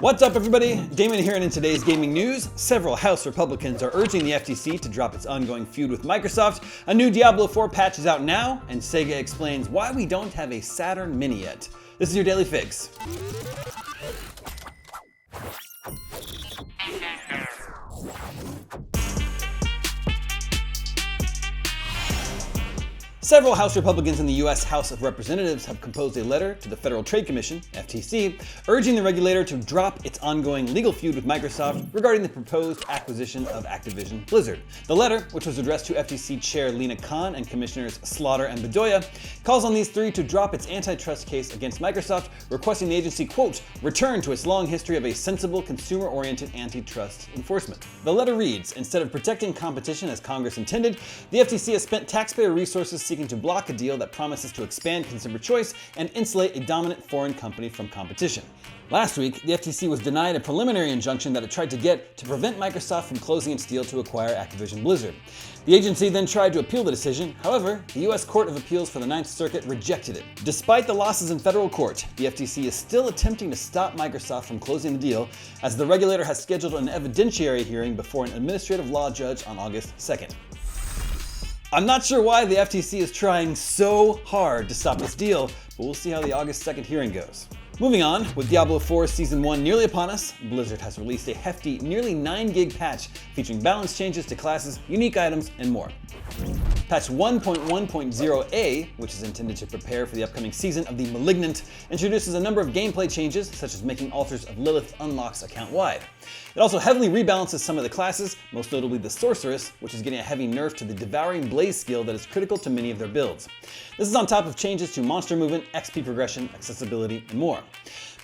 What's up, everybody? Damon here, and in today's gaming news, several House Republicans are urging the FTC to drop its ongoing feud with Microsoft, a new Diablo IV patch is out now, and Sega explains why we don't have a Saturn Mini yet. This is your Daily Fix. Several House Republicans in the U.S. House of Representatives have composed a letter to the Federal Trade Commission, FTC, urging the regulator to drop its ongoing legal feud with Microsoft regarding the proposed acquisition of Activision Blizzard. The letter, which was addressed to FTC Chair Lina Khan and Commissioners Slaughter and Bedoya, calls on these three to drop its antitrust case against Microsoft, requesting the agency, quote, return to its long history of a sensible, consumer-oriented antitrust enforcement. The letter reads, instead of protecting competition as Congress intended, the FTC has spent taxpayer resources seeking to block a deal that promises to expand consumer choice and insulate a dominant foreign company from competition. Last week, the FTC was denied a preliminary injunction that it tried to get to prevent Microsoft from closing its deal to acquire Activision Blizzard. The agency then tried to appeal the decision. However, the U.S. Court of Appeals for the Ninth Circuit rejected it. Despite the losses in federal court, the FTC is still attempting to stop Microsoft from closing the deal, as the regulator has scheduled an evidentiary hearing before an administrative law judge on August 2nd. I'm not sure why the FTC is trying so hard to stop this deal, but we'll see how the August 2nd hearing goes. Moving on, with Diablo IV Season 1 nearly upon us, Blizzard has released a hefty, nearly 9 GB patch featuring balance changes to classes, unique items, and more. Patch 1.1.0a, which is intended to prepare for the upcoming season of the Malignant, introduces a number of gameplay changes, such as making Altars of Lilith unlocks account-wide. It also heavily rebalances some of the classes, most notably the Sorceress, which is getting a heavy nerf to the Devouring Blaze skill that is critical to many of their builds. This is on top of changes to monster movement, XP progression, accessibility, and more.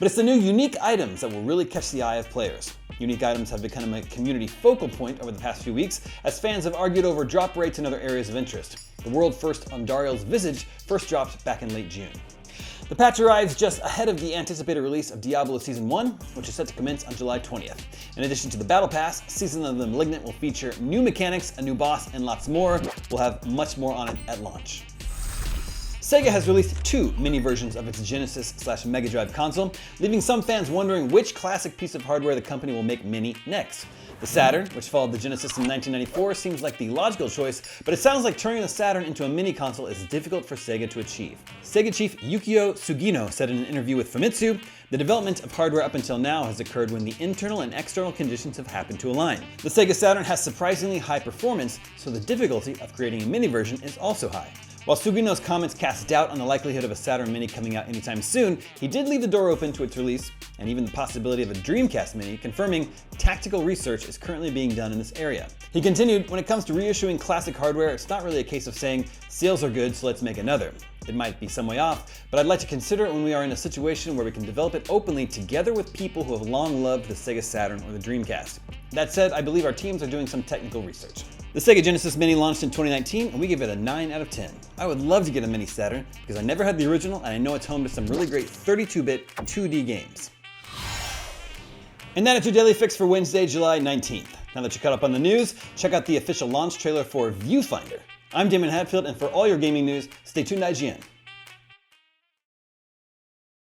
But it's the new unique items that will really catch the eye of players. Unique items have become a community focal point over the past few weeks, as fans have argued over drop rates and other areas of interest. The world first Ondario's Visage first dropped back in late June. The patch arrives just ahead of the anticipated release of Diablo Season 1, which is set to commence on July 20th. In addition to the Battle Pass, Season of the Malignant will feature new mechanics, a new boss, and lots more. We'll have much more on it at launch. Sega has released 2 mini versions of its Genesis/Mega Drive console, leaving some fans wondering which classic piece of hardware the company will make mini next. The Saturn, which followed the Genesis in 1994, seems like the logical choice, but it sounds like turning the Saturn into a mini console is difficult for Sega to achieve. Sega chief Yukio Sugino said in an interview with Famitsu, the development of hardware up until now has occurred when the internal and external conditions have happened to align. The Sega Saturn has surprisingly high performance, so the difficulty of creating a mini version is also high. While Sugino's comments cast doubt on the likelihood of a Saturn Mini coming out anytime soon, he did leave the door open to its release, and even the possibility of a Dreamcast Mini, confirming tactical research is currently being done in this area. He continued, when it comes to reissuing classic hardware, it's not really a case of saying, sales are good, so let's make another. It might be some way off, but I'd like to consider it when we are in a situation where we can develop it openly together with people who have long loved the Sega Saturn or the Dreamcast. That said, I believe our teams are doing some technical research. The Sega Genesis Mini launched in 2019, and we give it a 9 out of 10. I would love to get a Mini Saturn, because I never had the original, and I know it's home to some really great 32-bit 2D games. And that is your Daily Fix for Wednesday, July 19th. Now that you're caught up on the news, check out the official launch trailer for Viewfinder. I'm Damon Hadfield, and for all your gaming news, stay tuned to IGN.